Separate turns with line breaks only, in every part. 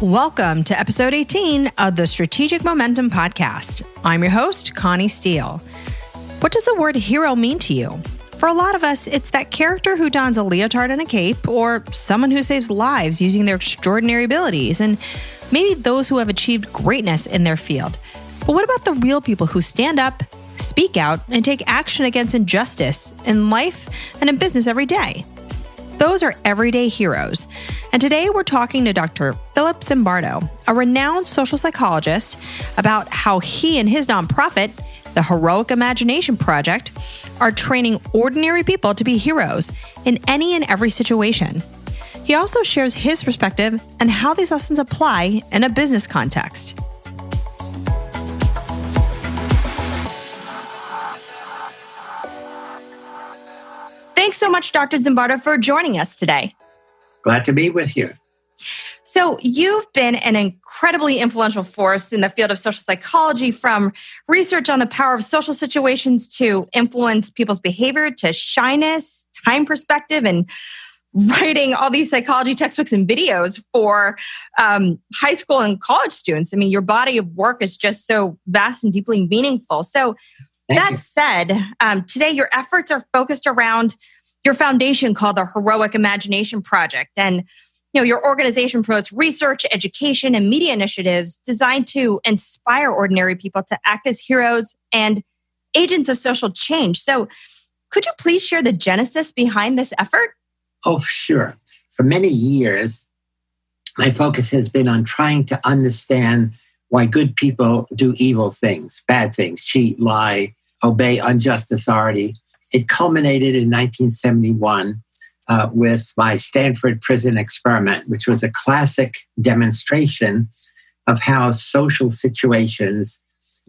Welcome to episode 18 of the Strategic Momentum Podcast. I'm your host, Connie Steele. What does the word hero mean to you? For a lot of us, it's that character who dons a leotard and a cape, or someone who saves lives using their extraordinary abilities, and maybe those who have achieved greatness in their field. But what about the real people who stand up, speak out, and take action against injustice in life and in business every day? Those are everyday heroes. And today we're talking to Dr. Philip Zimbardo, a renowned social psychologist, about how he and his nonprofit, the Heroic Imagination Project, are training ordinary people to be heroes in any and every situation. He also shares his perspective on how these lessons apply in a business context. Thanks so much, Dr. Zimbardo, for joining us today.
Glad to be with you.
So you've been an incredibly influential force in the field of social psychology, from research on the power of social situations to influence people's behavior, to shyness, time perspective, and writing all these psychology textbooks and videos for high school and college students. I mean, your body of work is just so vast and deeply meaningful. So that said, today your efforts are focused around your foundation called the Heroic Imagination Project. And your organization promotes research, education, and media initiatives designed to inspire ordinary people to act as heroes and agents of social change. So could you please share the genesis behind this effort?
Oh, sure. For many years, my focus has been on trying to understand why good people do evil things, bad things, cheat, lie, obey unjust authority. It culminated in 1971 with my Stanford prison experiment, which was a classic demonstration of how social situations,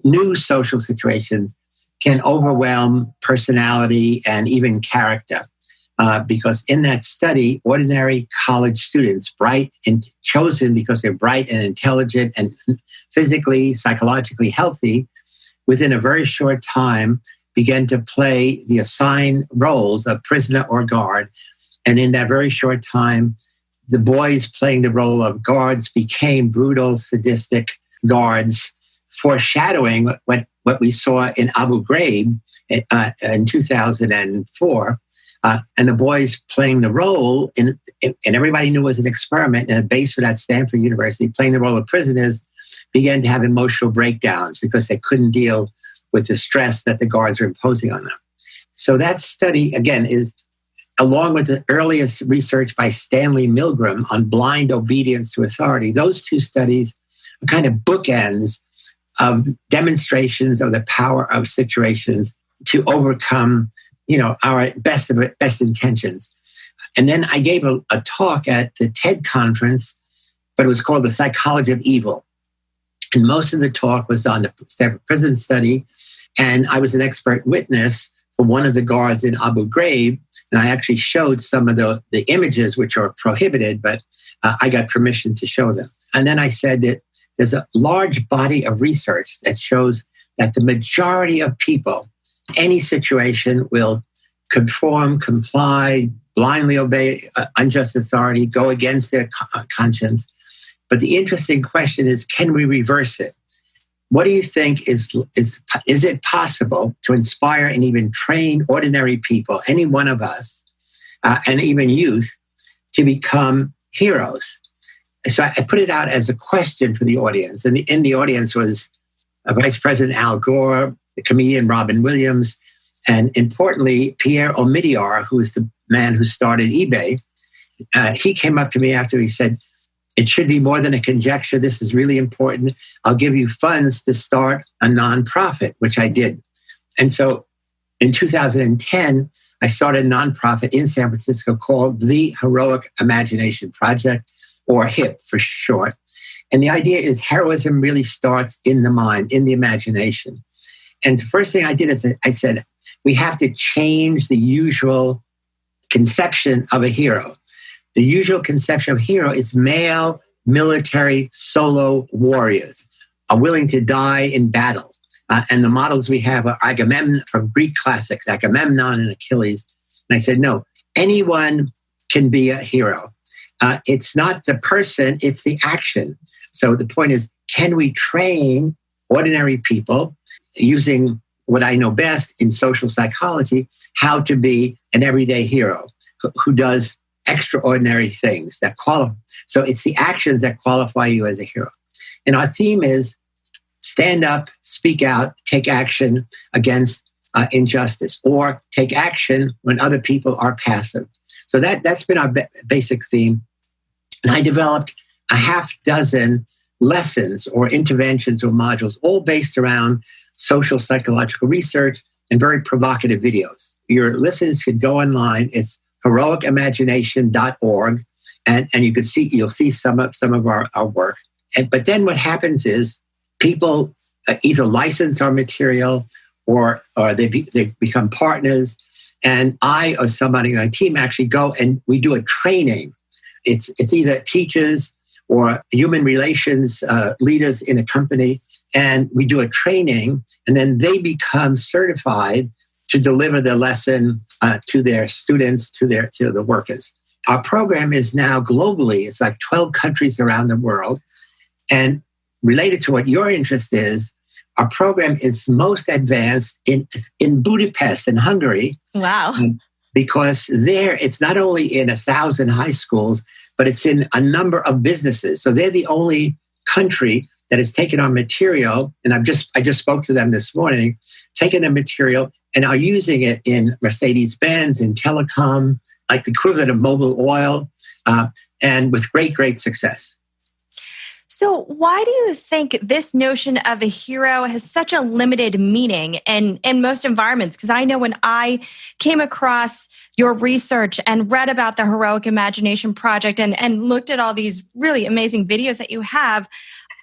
new social situations, can overwhelm personality and even character. Because in that study, ordinary college students, bright and chosen because they're bright and intelligent and physically, psychologically healthy, within a very short time began to play the assigned roles of prisoner or guard. And in that very short time, the boys playing the role of guards became brutal, sadistic guards, foreshadowing what we saw in Abu Ghraib in 2004. And the boys playing the role, and everybody knew it was an experiment in a basement at Stanford University, playing the role of prisoners, began to have emotional breakdowns because they couldn't deal with the stress that the guards were imposing on them. So that study, again, is along with the earliest research by Stanley Milgram on blind obedience to authority. Those two studies are kind of bookends of demonstrations of the power of situations to overcome our best intentions. And then I gave a talk at the TED conference, but it was called The Psychology of Evil. And most of the talk was on the Stanford prison study. And I was an expert witness for one of the guards in Abu Ghraib. And I actually showed some of the images, which are prohibited, but I got permission to show them. And then I said that there's a large body of research that shows that the majority of people, any situation, will conform, comply, blindly obey unjust authority, go against their conscience. But the interesting question is, can we reverse it? What do you think is it possible to inspire and even train ordinary people, any one of us, and even youth, to become heroes? So I put it out as a question for the audience. And in the audience was Vice President Al Gore, the comedian Robin Williams, and importantly, Pierre Omidyar, who is the man who started eBay. He came up to me after he said, "It should be more than a conjecture. This is really important. I'll give you funds to start a nonprofit," which I did. And so in 2010, I started a nonprofit in San Francisco called the Heroic Imagination Project, or HIP for short. And the idea is heroism really starts in the mind, in the imagination. And the first thing I did is I said, we have to change the usual conception of a hero. The usual conception of hero is male, military, solo warriors are willing to die in battle. And the models we have are Agamemnon from Greek classics, Agamemnon and Achilles. And I said, no, anyone can be a hero. it's not the person, it's the action. So the point is, can we train ordinary people using what I know best in social psychology, how to be an everyday hero who does extraordinary things that qualify. So it's the actions that qualify you as a hero. And our theme is stand up, speak out, take action against injustice, or take action when other people are passive. So that's been our basic theme. And I developed a half dozen lessons or interventions or modules, all based around social psychological research and very provocative videos. Your listeners could go online. It's heroicimagination.org, and you'll see some of our work. But then what happens is people either license our material or they become partners, and I or somebody on my team actually go and we do a training. It's either teachers or human relations leaders in a company, and we do a training, and then they become certified to deliver the lesson to their students, to the workers. Our program is now globally, it's like 12 countries around the world. And related to what your interest is, our program is most advanced in Budapest, in Hungary.
Wow.
Because there, it's not only in 1,000 high schools, but it's in a number of businesses. So they're the only country that has taken our material, and I just spoke to them this morning, taken the material and are using it in Mercedes-Benz, in telecom, like the equivalent of Mobil Oil, and with great success.
So why do you think this notion of a hero has such a limited meaning in most environments? Because I know when I came across your research and read about the Heroic Imagination Project and looked at all these really amazing videos that you have,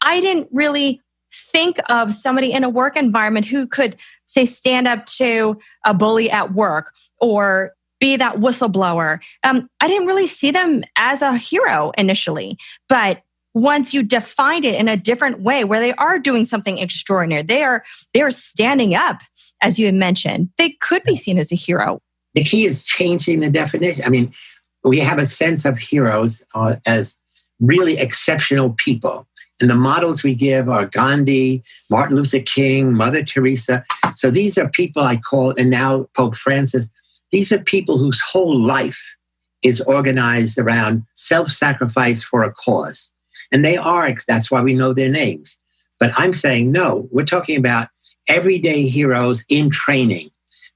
I didn't really think of somebody in a work environment who could, say, stand up to a bully at work or be that whistleblower. I didn't really see them as a hero initially, but once you defined it in a different way where they are doing something extraordinary, they are standing up, as you had mentioned, they could be seen as a hero.
The key is changing the definition. I mean, we have a sense of heroes as really exceptional people. And the models we give are Gandhi, Martin Luther King, Mother Teresa. So these are people I call, and now Pope Francis, these are people whose whole life is organized around self-sacrifice for a cause. And that's why we know their names. But I'm saying, no, we're talking about everyday heroes in training,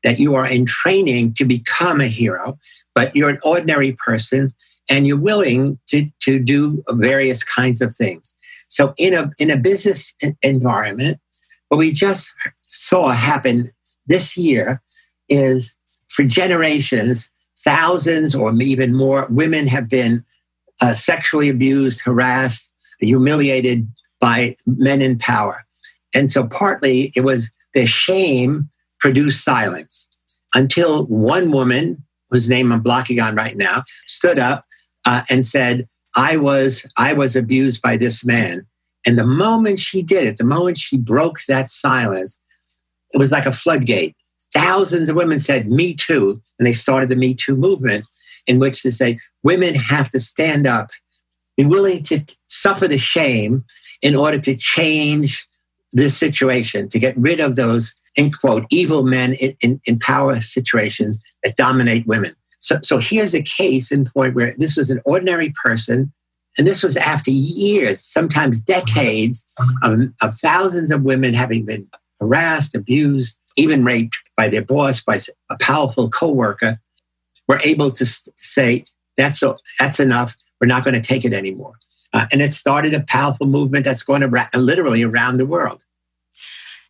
that you are in training to become a hero, but you're an ordinary person and you're willing to do various kinds of things. So in a business environment, what we just saw happen this year is for generations, thousands or even more women have been sexually abused, harassed, humiliated by men in power. And so partly it was the shame produced silence until one woman, whose name I'm blocking on right now, stood up and said, I was abused by this man. And the moment she did it, the moment she broke that silence, it was like a floodgate. Thousands of women said, me too. And they started the Me Too movement, in which they say, women have to stand up, be willing to suffer the shame in order to change this situation, to get rid of those, in quote, evil men in power situations that dominate women. So here's a case in point where this was an ordinary person, and this was after years, sometimes decades, of thousands of women having been harassed, abused, even raped by their boss, by a powerful coworker, were able to say, that's enough, we're not going to take it anymore. And it started a powerful movement that's going to literally around the world.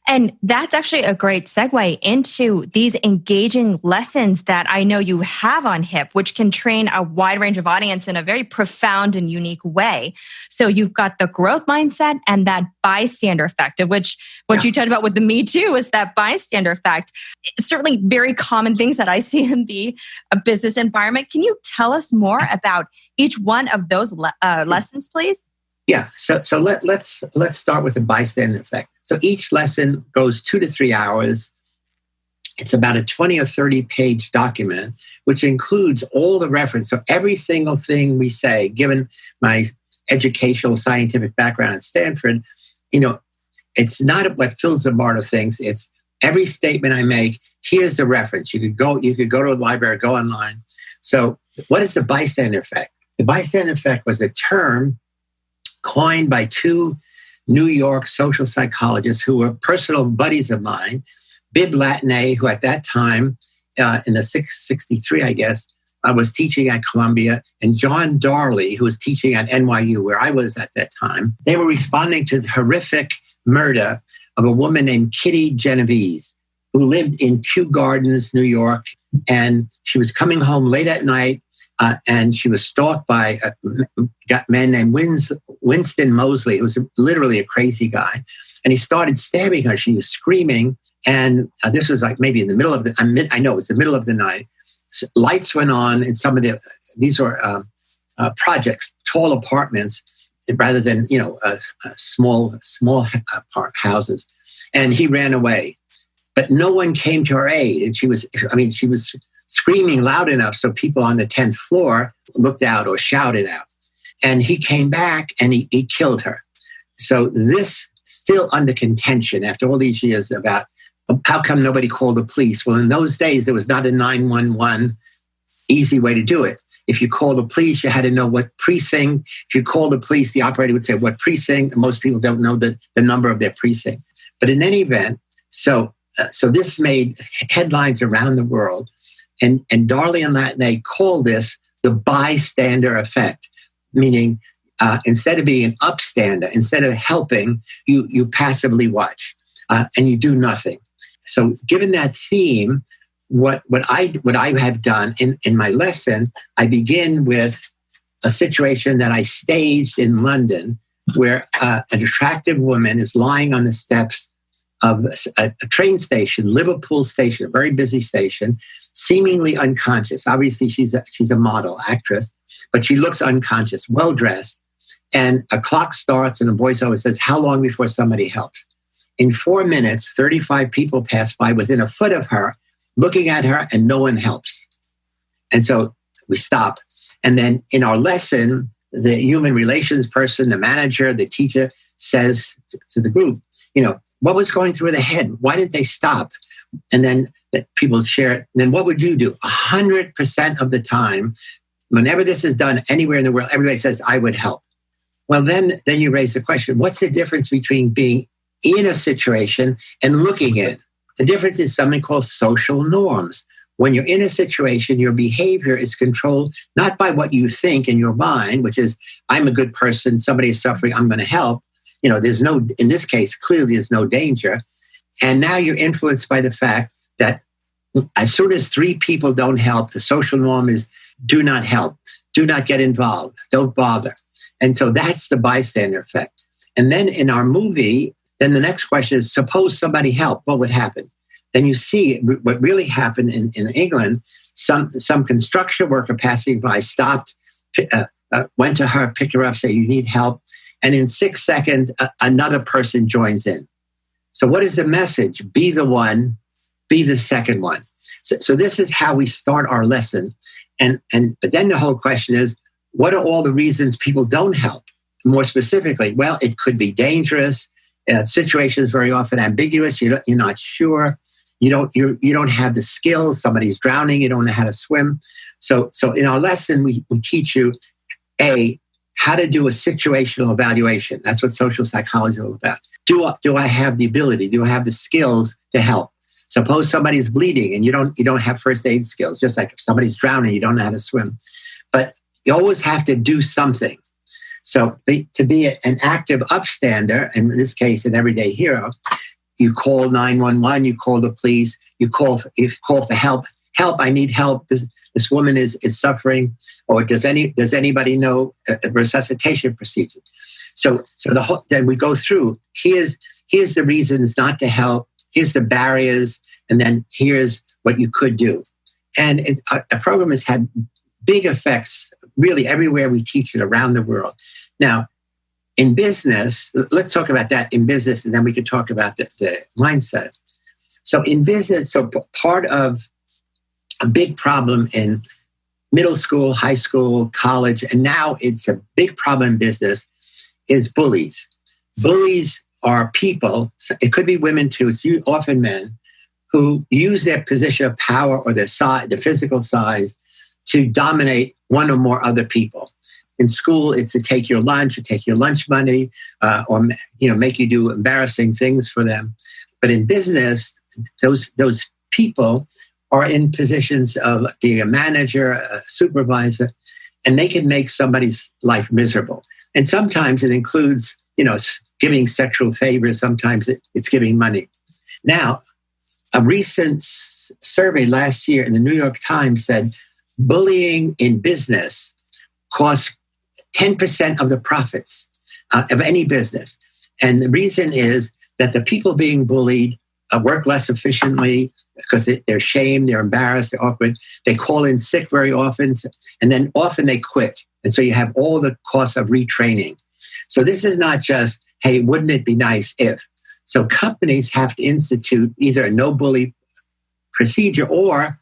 And that's actually a great segue into these engaging lessons that I know you have on HIP, which can train a wide range of audience in a very profound and unique way. So you've got the growth mindset and that bystander effect, of which what you talked about with the Me Too is that bystander effect. Certainly very common things that I see in the business environment. Can you tell us more about each one of those lessons, please?
Yeah, so let's start with the bystander effect. So each lesson goes 2 to 3 hours. It's about a 20 or 30 page document, which includes all the reference. So every single thing we say, given my educational scientific background at Stanford, it's not what Phil Zimbardo thinks. It's every statement I make. Here's the reference. You could go to a library, go online. So what is the bystander effect? The bystander effect was a term coined by two New York social psychologists who were personal buddies of mine, Bibb Latané, who at that time, in the 63, I guess, was teaching at Columbia, and John Darley, who was teaching at NYU, where I was at that time. They were responding to the horrific murder of a woman named Kitty Genovese, who lived in Kew Gardens, New York, and she was coming home late at night, and she was stalked by a man named Winston Moseley, who was literally a crazy guy. And he started stabbing her. She was screaming. And this was like maybe in the middle of I know it was the middle of the night. Lights went on in some of these were projects, tall apartments, rather than, small houses. And he ran away. But no one came to her aid. And she was screaming loud enough so people on the 10th floor looked out or shouted out. And he came back and he killed her. So this still under contention after all these years about how come nobody called the police? Well, in those days, there was not a 911 easy way to do it. If you call the police, you had to know what precinct. If you call the police, the operator would say what precinct. Most people don't know the number of their precinct. But in any event, so this made headlines around the world. And Darley and Latané called this the bystander effect, meaning instead of being an upstander, instead of helping, you passively watch and you do nothing. So given that theme, what I have done in my lesson, I begin with a situation that I staged in London where an attractive woman is lying on the steps of a train station, Liverpool station, a very busy station, seemingly unconscious. Obviously, she's a model actress, but she looks unconscious, well-dressed. And a clock starts and a voiceover says, how long before somebody helps? In 4 minutes, 35 people pass by within a foot of her, looking at her, and no one helps. And so we stop. And then in our lesson, the human relations person, the manager, the teacher says to the group, what was going through their head? Why didn't they stop? And then people share it. Then what would you do? 100% of the time, whenever this is done anywhere in the world, everybody says, I would help. Well, then you raise the question, what's the difference between being in a situation and looking in? The difference is something called social norms. When you're in a situation, your behavior is controlled not by what you think in your mind, which is, I'm a good person, somebody is suffering, I'm going to help. In this case, clearly there's no danger. And now you're influenced by the fact that as soon as 3 people don't help, the social norm is do not help, do not get involved, don't bother. And so that's the bystander effect. And then in our movie, then the next question is, suppose somebody helped, what would happen? Then you see what really happened in England. Some construction worker passing by stopped, went to her, picked her up, said, you need help. And in 6 seconds, another person joins in. So what is the message? Be the one, be the second one. So this is how we start our lesson. But then the whole question is, what are all the reasons people don't help? More specifically, well, it could be dangerous. Situations very often ambiguous. You're not sure. You don't have the skills. Somebody's drowning. You don't know how to swim. So in our lesson, we teach you how to do a situational evaluation. That's what social psychology is all about. Do I have the ability? Do I have the skills to help? Suppose somebody's bleeding and you don't have first aid skills. Just like if somebody's drowning, you don't know how to swim. But you always have to do something. So to be an active upstander, and in this case, an everyday hero, you call 911, you call the police, you call for help. Help! I need help. This woman is suffering. Or does anybody know a resuscitation procedure? So then we go through. Here's the reasons not to help. Here's the barriers, and then here's what you could do. And the program has had big effects really everywhere we teach it around the world. Now, in business, let's talk about that in business, and then we can talk about the mindset. So in business, part of a big problem in middle school, high school, college, and now it's a big problem in business, is bullies. Bullies are people, it could be women too, it's often men, who use their position of power or their size, the physical size, to dominate one or more other people. In school, it's to take your lunch, or take your lunch money, or make you do embarrassing things for them. But in business, those people are in positions of being a manager, a supervisor, and they can make somebody's life miserable. And sometimes it includes, giving sexual favors. Sometimes it's giving money. Now, a recent survey last year in the New York Times said bullying in business costs 10% of the profits of any business. And the reason is that the people being bullied work less efficiently because they're ashamed, they're embarrassed, they're awkward. They call in sick very often, and then often they quit. And so you have all the costs of retraining. So this is not just, hey, wouldn't it be nice if? So companies have to institute either a no bully procedure, or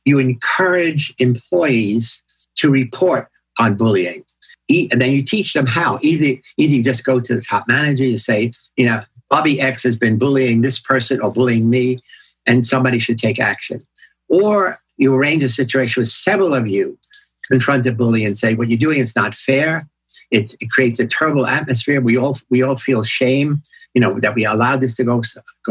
you encourage employees to report on bullying. And then you teach them how. Either you just go to the top manager, you say, Bobby X has been bullying this person or bullying me, and somebody should take action. Or you arrange a situation with several of you, confront the bully and say, what you're doing is not fair. It creates a terrible atmosphere. We all feel shame, that we allowed this to go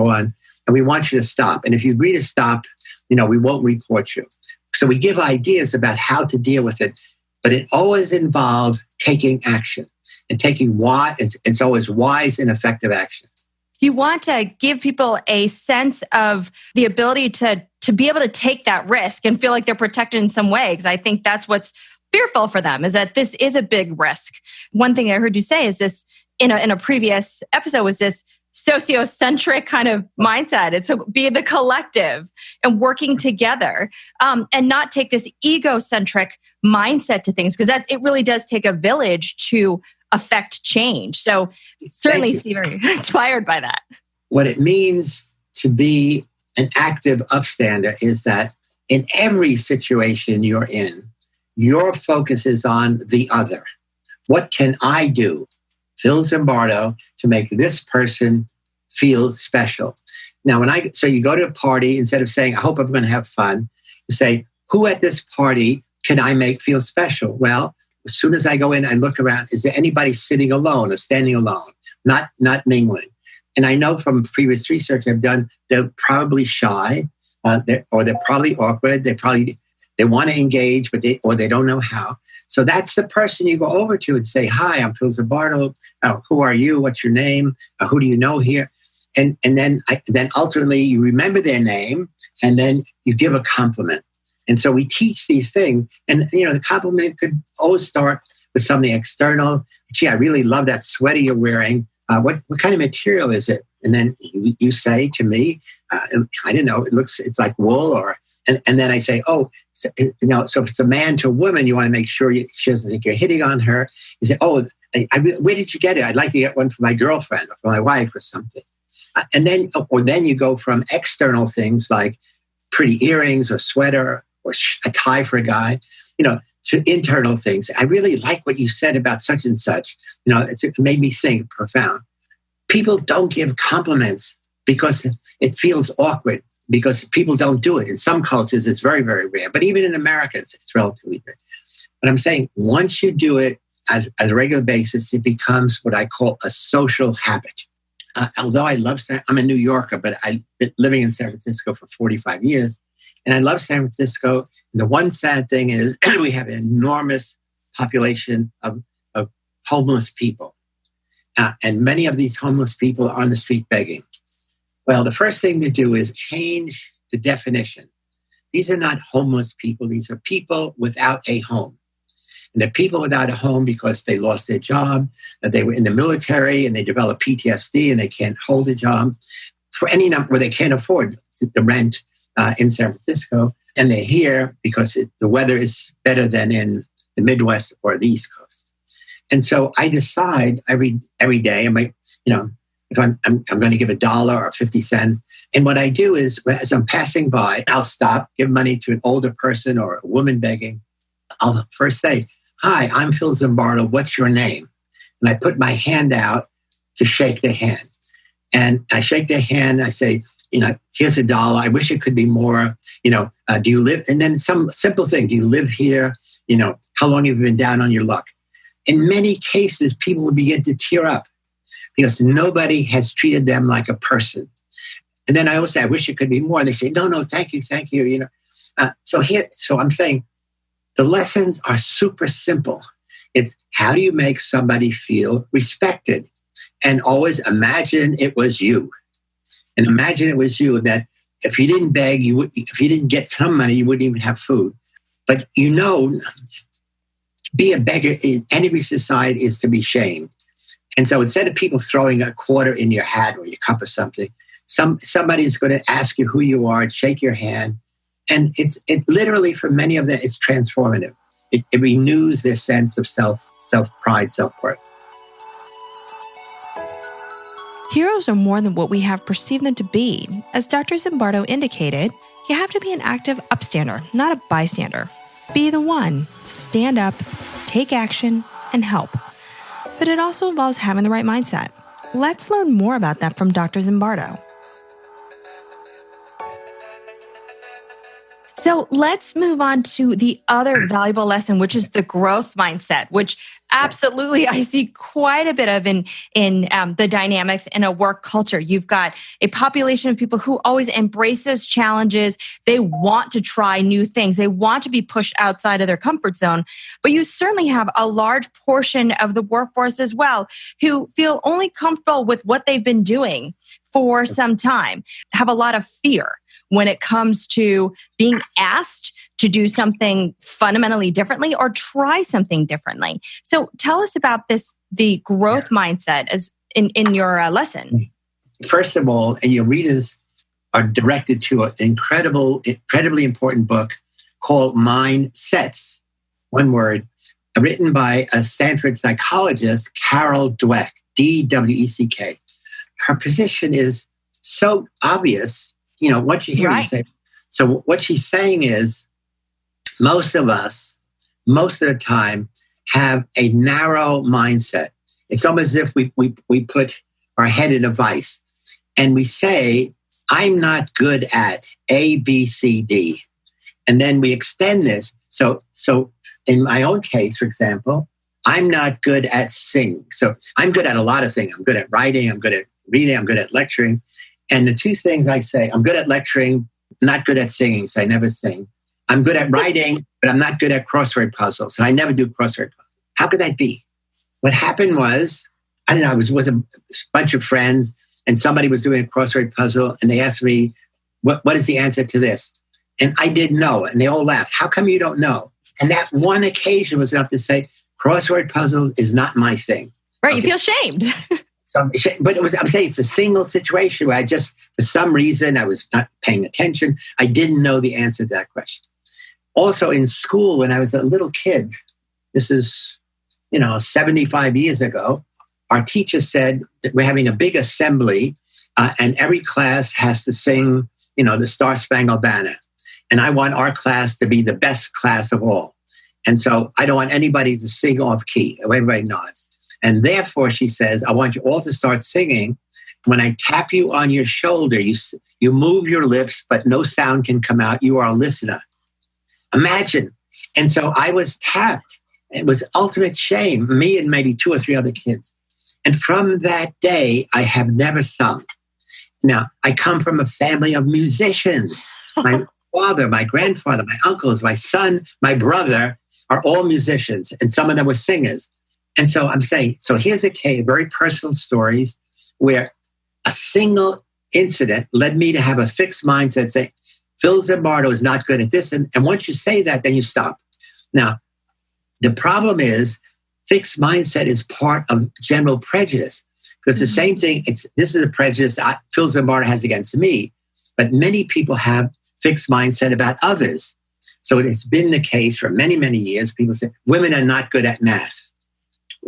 on, and we want you to stop. And if you agree to stop, we won't report you. So we give ideas about how to deal with it, but it always involves taking action, and it's always wise and effective action.
You want to give people a sense of the ability to be able to take that risk and feel like they're protected in some way, because I think that's what's fearful for them, is that this is a big risk. One thing I heard you say is this in a previous episode was this sociocentric kind of mindset. It's to be the collective and working together, and not take this egocentric mindset to things, because it really does take a village to affect change. So certainly, Steve, are inspired by that.
What it means to be an active upstander is that in every situation you're in, your focus is on the other. What can I do, Phil Zimbardo, to make this person feel special? Now, so you go to a party, instead of saying, I hope I'm going to have fun, you say, who at this party can I make feel special? Well, as soon as I go in, I look around, is there anybody sitting alone or standing alone, not mingling? And I know from previous research I've done, they're probably shy, or they're probably awkward. They want to engage, but they don't know how. So that's the person you go over to and say, hi, I'm Phil Zimbardo. Who are you? What's your name? Who do you know here? And then ultimately you remember their name, and then you give a compliment. And so we teach these things. And, the compliment could always start with something external. Gee, I really love that sweater you're wearing. What kind of material is it? And then you say to me, I don't know, it's like wool, and then I say, so if it's a man to a woman, you want to make sure she doesn't think you're hitting on her. You say, where did you get it? I'd like to get one for my girlfriend or for my wife or something. And then you go from external things like pretty earrings or sweater or a tie for a guy, to internal things. I really like what you said about such and such. It made me think profound. People don't give compliments because it feels awkward, because people don't do it. In some cultures, it's very, very rare. But even in America, it's relatively rare. But I'm saying once you do it as a regular basis, it becomes what I call a social habit. Although I'm a New Yorker, but I've been living in San Francisco for 45 years. And I love San Francisco. And the one sad thing is we have an enormous population of homeless people. And many of these homeless people are on the street begging. Well, the first thing to do is change the definition. These are not homeless people. These are people without a home. And they're people without a home because they lost their job, that they were in the military and they developed PTSD and they can't hold a job for any number, where they can't afford the rent in San Francisco. And they're here because the weather is better than in the Midwest or the East Coast. And so I decide every day, if I'm going to give $1 or 50 cents. And what I do is, as I'm passing by, I'll stop, give money to an older person or a woman begging. I'll first say, "Hi, I'm Phil Zimbardo. What's your name?" And I put my hand out to shake their hand. And I shake their hand. I say, "Here's $1. I wish it could be more. Do you live?" And then some simple thing. "Do you live here? How long have you been down on your luck?" In many cases, people will begin to tear up because nobody has treated them like a person. And then I always say, "I wish it could be more." And they say, No, thank you. So I'm saying the lessons are super simple. It's how do you make somebody feel respected? And always imagine it was you. And imagine it was you, that if you didn't beg, if you didn't get some money, you wouldn't even have food. But to be a beggar in any society is to be shamed. And so instead of people throwing a quarter in your hat or your cup or something, somebody's going to ask you who you are and shake your hand. And it literally, for many of them, it's transformative. It renews their sense of self-pride, self-worth.
Heroes are more than what we have perceived them to be. As Dr. Zimbardo indicated, you have to be an active upstander, not a bystander. Be the one. Stand up, take action, and help. But it also involves having the right mindset. Let's learn more about that from Dr. Zimbardo. So let's move on to the other valuable lesson, which is the growth mindset, which absolutely I see quite a bit of in the dynamics in a work culture. You've got a population of people who always embrace those challenges. They want to try new things. They want to be pushed outside of their comfort zone. But you certainly have a large portion of the workforce as well who feel only comfortable with what they've been doing for some time, have a lot of fear when it comes to being asked to do something fundamentally differently or try something differently. So tell us about the growth mindset as in your lesson.
First of all, and your readers are directed to an incredibly important book called Mindsets, one word, written by a Stanford psychologist, Carol Dweck, D-W-E-C-K. Her position is so obvious. What you hear her say. So what she's saying is most of us, most of the time, have a narrow mindset. It's almost as if we put our head in a vice and we say, "I'm not good at A, B, C, D." And then we extend this. So in my own case, for example, I'm not good at singing. So I'm good at a lot of things. I'm good at writing. I'm good at reading. I'm good at lecturing. And the two things I say, I'm good at lecturing, not good at singing, so I never sing. I'm good at writing, but I'm not good at crossword puzzles, so I never do crossword puzzles. How could that be? What happened was, I was with a bunch of friends, and somebody was doing a crossword puzzle, and they asked me, what is the answer to this? And I didn't know, and they all laughed. How come you don't know? And that one occasion was enough to say, crossword puzzle is not my thing.
Right, okay. You feel shamed.
But I'm saying it's a single situation where I just, for some reason, I was not paying attention. I didn't know the answer to that question. Also in school, when I was a little kid, this is, 75 years ago, our teacher said that we're having a big assembly and every class has to sing, the Star Spangled Banner. And I want our class to be the best class of all. And so I don't want anybody to sing off key. Everybody nods. And therefore, she says, I want you all to start singing. When I tap you on your shoulder, you move your lips, but no sound can come out. You are a listener. Imagine. And so I was tapped. It was ultimate shame, me and maybe 2 or 3 other kids. And from that day, I have never sung. Now, I come from a family of musicians. My father, my grandfather, my uncles, my son, my brother are all musicians, and some of them were singers. And so I'm saying, so here's a case, very personal stories where a single incident led me to have a fixed mindset, say, Phil Zimbardo is not good at this. And once you say that, then you stop. Now, the problem is fixed mindset is part of general prejudice. Because the same thing, this is a prejudice Phil Zimbardo has against me, but many people have fixed mindset about others. So it has been the case for many, many years. People say, women are not good at math,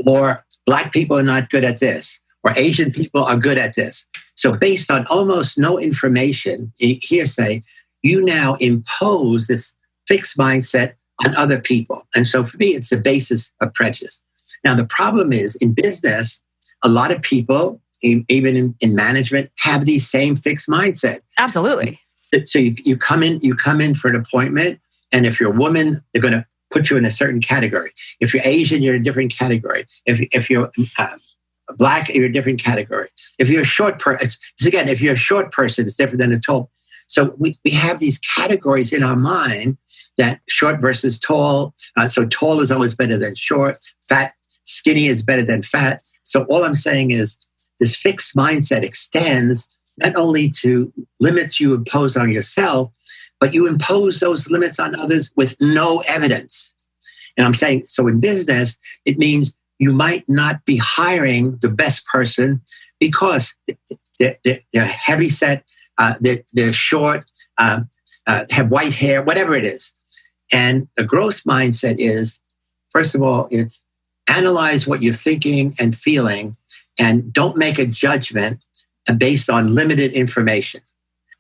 or Black people are not good at this, or Asian people are good at this. So based on almost no information, hearsay, you now impose this fixed mindset on other people. And so for me, it's the basis of prejudice. Now, the problem is in business, a lot of people, even in management, have these same fixed mindset.
Absolutely.
So you come in for an appointment, and if you're a woman, they're going to put you in a certain category. If you're Asian, you're in a different category. If you're Black, you're in a different category. If you're a short person, again, if you're a short person, it's different than a tall. So we have these categories in our mind that short versus tall. So tall is always better than short. Fat, skinny is better than fat. So all I'm saying is this fixed mindset extends not only to limits you impose on yourself, but you impose those limits on others with no evidence. And I'm saying, so in business, it means you might not be hiring the best person because they're heavy set, they're short, have white hair, whatever it is. And the growth mindset is, first of all, it's analyze what you're thinking and feeling and don't make a judgment based on limited information.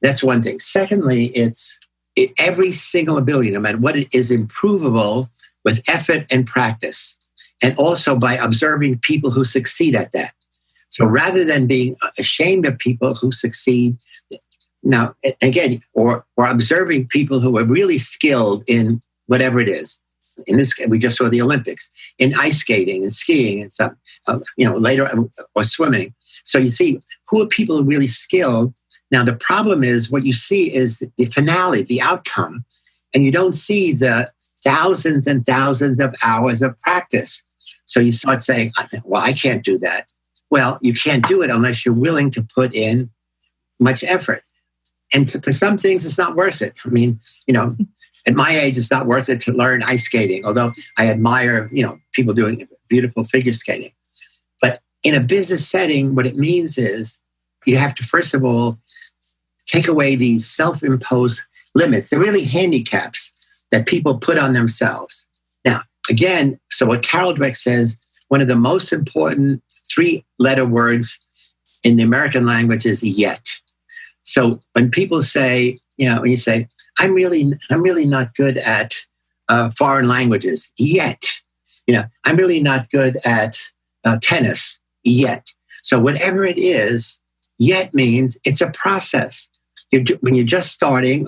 That's one thing. Secondly, it's every single ability, no matter what it is, improvable with effort and practice, and also by observing people who succeed at that. So rather than being ashamed of people who succeed, now, again, or observing people who are really skilled in whatever it is. In this case, we just saw the Olympics, in ice skating and skiing and some, later, or swimming. So you see, who are people who are really skilled? Now, the problem is what you see is the finale, the outcome, and you don't see the thousands and thousands of hours of practice. So you start saying, well, I can't do that. Well, you can't do it unless you're willing to put in much effort. And so for some things, it's not worth it. I mean, at my age, it's not worth it to learn ice skating, although I admire, people doing beautiful figure skating. But in a business setting, what it means is you have to, first of all, take away these self-imposed limits. They're really handicaps that people put on themselves. Now, again, so what Carol Dweck says, one of the most important 3-letter words in the American language is yet. So when people say, when you say, I'm really not good at foreign languages yet. I'm really not good at tennis yet. So whatever it is, yet means it's a process. When you're just starting,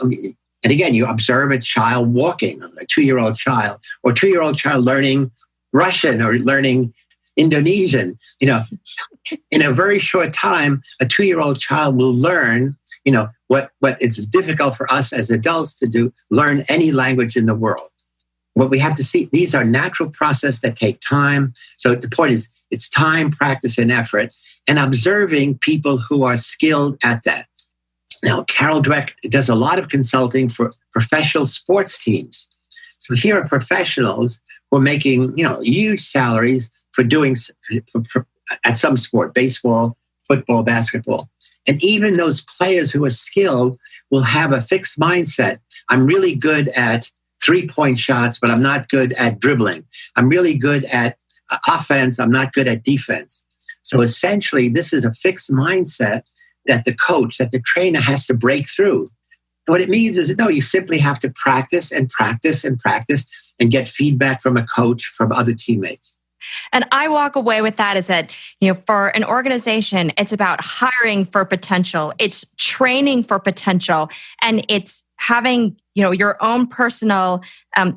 and again, you observe a child walking, a 2-year-old child, or 2-year-old child learning Russian or learning Indonesian. In a very short time, a 2-year-old child will learn what it's difficult for us as adults to do, learn any language in the world. What we have to see, these are natural processes that take time. So the point is, it's time, practice, and effort, and observing people who are skilled at that. Now, Carol Dweck does a lot of consulting for professional sports teams. So here are professionals who are making, huge salaries for doing at some sport, baseball, football, basketball. And even those players who are skilled will have a fixed mindset. I'm really good at 3-point shots, but I'm not good at dribbling. I'm really good at offense. I'm not good at defense. So essentially, this is a fixed mindset that the coach, that the trainer has to break through. And what it means is, no, you simply have to practice and practice and practice and get feedback from a coach, from other teammates.
And I walk away with that is that, for an organization, it's about hiring for potential. It's training for potential. And it's having, your own personal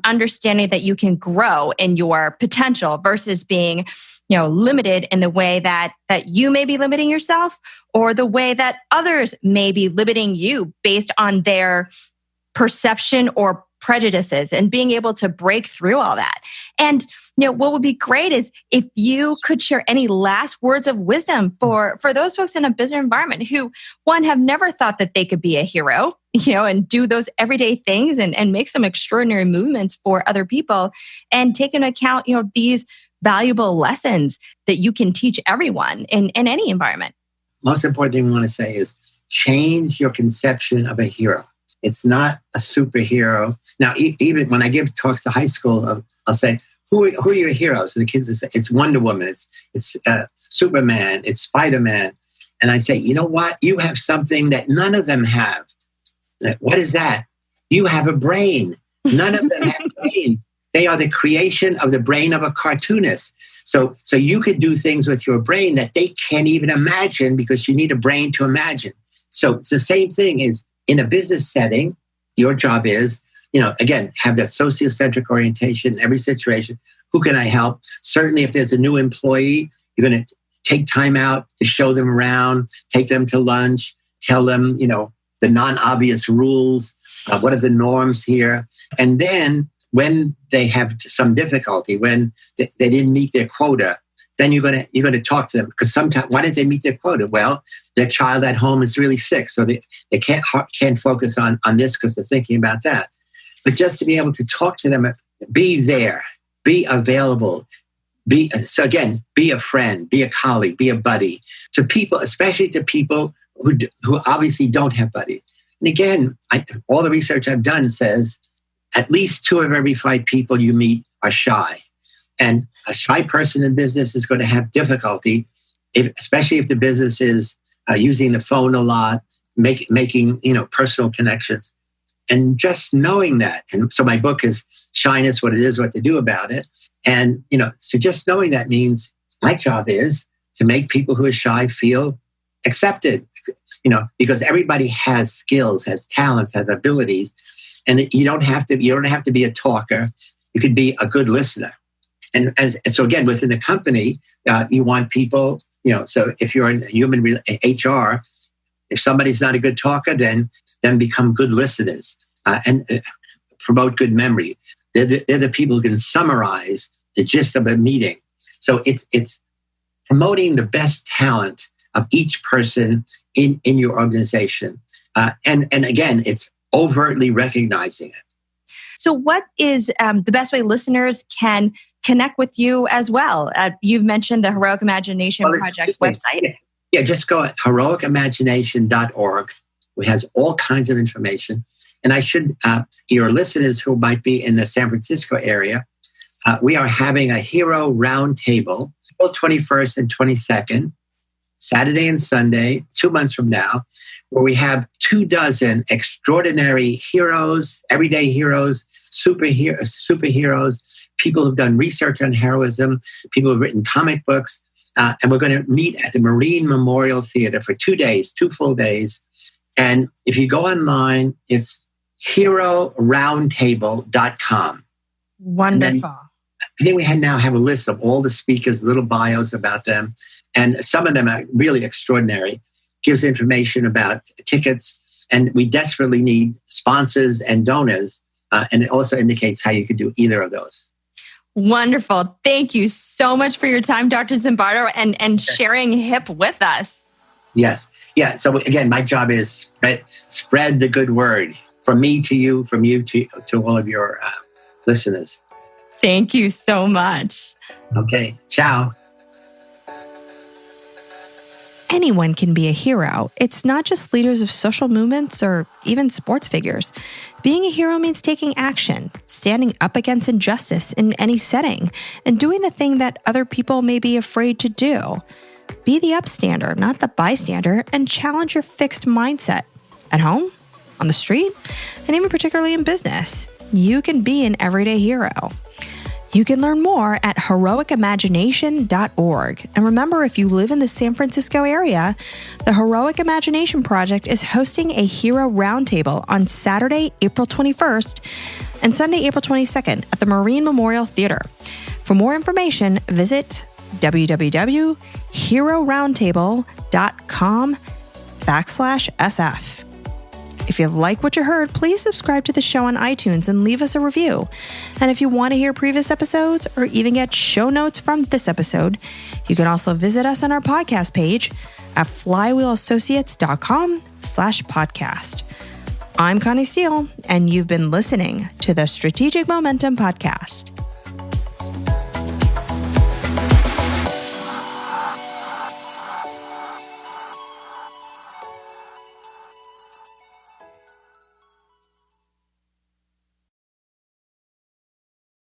understanding that you can grow in your potential versus being, limited in the way that you may be limiting yourself or the way that others may be limiting you based on their perception or prejudices, and being able to break through all that. And what would be great is if you could share any last words of wisdom for those folks in a business environment who, one, have never thought that they could be a hero, and do those everyday things and make some extraordinary movements for other people, and take into account, these valuable lessons that you can teach everyone in any environment.
Most important thing we want to say is change your conception of a hero. It's not a superhero. Now, even when I give talks to high school, I'll say, who are your heroes? And the kids say, it's Wonder Woman, it's Superman, it's Spider-Man. And I say, you know what? You have something that none of them have. What is that? You have a brain. None of them have brains. They are the creation of the brain of a cartoonist. So you could do things with your brain that they can't even imagine because you need a brain to imagine. So it's the same thing as in a business setting. Your job is, again, have that sociocentric orientation in every situation. Who can I help? Certainly if there's a new employee, you're going to take time out to show them around, take them to lunch, tell them, the non-obvious rules, what are the norms here? And then when they have some difficulty, when they didn't meet their quota, then you're going to talk to them. Because sometimes, why didn't they meet their quota? Well, their child at home is really sick, so they can't focus on this because they're thinking about that. But just to be able to talk to them, be there, be available, be a friend, be a colleague, be a buddy to people, especially to people who obviously don't have buddies. And again, all the research I've done says at least 2 of every 5 people you meet are shy. And a shy person in business is going to have difficulty, especially if the business is using the phone a lot, making personal connections. And just knowing that. And so my book is Shyness, What It Is, What to Do About It. And, so just knowing that means my job is to make people who are shy feel accepted, because everybody has skills, has talents, has abilities. And you don't have to be a talker. You could be a good listener. And so again, within the company, you want people, so if you're in human HR, if somebody's not a good talker, then become good listeners and promote good memory. They're the people who can summarize the gist of a meeting. So it's promoting the best talent of each person in your organization. And again, it's overtly recognizing it.
So what is the best way listeners can connect with you as well? You've mentioned the Heroic Imagination Project website.
Yeah, just go at heroicimagination.org. It has all kinds of information. And I should, your listeners who might be in the San Francisco area, we are having a Hero Roundtable, April 21st and 22nd, Saturday and Sunday, 2 months from now, where we have 24 extraordinary heroes, everyday heroes, superheroes, people who've done research on heroism, people who've written comic books. And we're going to meet at the Marine Memorial Theater for 2 days, 2 full days. And if you go online, it's heroroundtable.com.
Wonderful.
I think we now have a list of all the speakers, little bios about them. And some of them are really extraordinary. Gives information about tickets. And we desperately need sponsors and donors. And it also indicates how you could do either of those.
Wonderful. Thank you so much for your time, Dr. Zimbardo, and sharing HIP with us.
Yes. Yeah. So again, my job is spread the good word from me to you, from you to all of your listeners.
Thank you so much.
Okay. Ciao.
Anyone can be a hero. It's not just leaders of social movements or even sports figures. Being a hero means taking action, standing up against injustice in any setting, and doing the thing that other people may be afraid to do. Be the upstander, not the bystander, and challenge your fixed mindset. At home, on the street, and even particularly in business, you can be an everyday hero. You can learn more at heroicimagination.org. And remember, if you live in the San Francisco area, the Heroic Imagination Project is hosting a Hero Roundtable on Saturday, April 21st and Sunday, April 22nd at the Marine Memorial Theater. For more information, visit www.heroroundtable.com/SF. If you like what you heard, please subscribe to the show on iTunes and leave us a review. And if you want to hear previous episodes or even get show notes from this episode, you can also visit us on our podcast page at flywheelassociates.com/podcast. I'm Connie Steele, and you've been listening to the Strategic Momentum Podcast.